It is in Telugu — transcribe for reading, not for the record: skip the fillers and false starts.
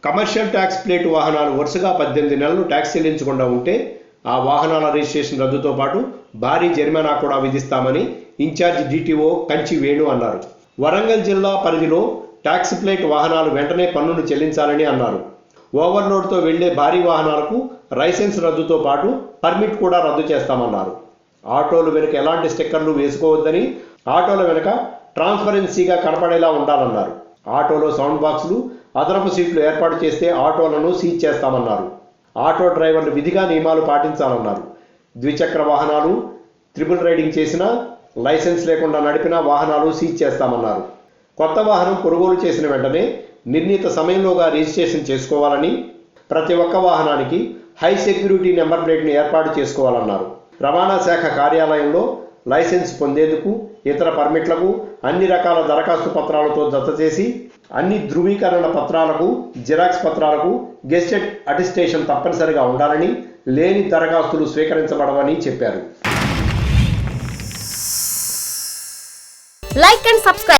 కమర్షియల్ ట్యాక్స్ ప్లేట్ వాహనాలు వరుసగా 18 నెలలు ట్యాక్స్ చెల్లించకుండా ఉంటే ఆ వాహనాల రిజిస్ట్రేషన్ రద్దుతో పాటు భారీ జరిమానా కూడా విధిస్తామని ఇన్ఛార్జి డిటిఓ కంచి వేణు అన్నారు. వరంగల్ జిల్లా పరిధిలో ట్యాక్స్ ప్లేట్ వాహనాలు వెంటనే పన్నును చెల్లించాలని అన్నారు. ఓవర్లోడ్తో వెళ్లే భారీ వాహనాలకు లైసెన్స్ రద్దుతో పాటు పర్మిట్ కూడా రద్దు చేస్తామన్నారు. ఆటోలు వెనుక ఎలాంటి స్టిక్కర్లు వేసుకోవద్దని, ఆటోల వెనుక ట్రాన్స్పరెన్సీగా కనపడేలా ఉండాలన్నారు. ఆటోలో సౌండ్ బాక్సులు, అదనపు సీట్లు ఏర్పాటు చేస్తే ఆటోలను సీజ్ చేస్తామన్నారు. ఆటో డ్రైవర్లు విధిగా నియమాలు పాటించాలన్నారు. ద్విచక్ర వాహనాలు ట్రిపుల్ రైడింగ్ చేసినా, లైసెన్స్ లేకుండా నడిపిన వాహనాలు సీజ్ చేస్తామన్నారు. కొత్త వాహనం కొనుగోలు చేసిన వెంటనే నిర్ణీత సమయంలోగా రిజిస్ట్రేషన్ చేసుకోవాలని, ప్రతి ఒక్క వాహనానికి హై సెక్యూరిటీ నెంబర్ ప్లేట్ను ఏర్పాటు చేసుకోవాలన్నారు. రవాణా శాఖ కార్యాలయంలో లైసెన్స్ పొందేందుకు, ఇతర పర్మిట్లకు అన్ని రకాల దరఖాస్తు పత్రాలతో జతచేసి అన్ని ధృవీకరణ పత్రాలకు, జిరాక్స్ పత్రాలకు గెస్టెడ్ అటెస్టేషన్ తప్పనిసరిగా ఉండాలని, లేని దరఖాస్తులు స్వీకరించబడవని చెప్పారు. Like and subscribe.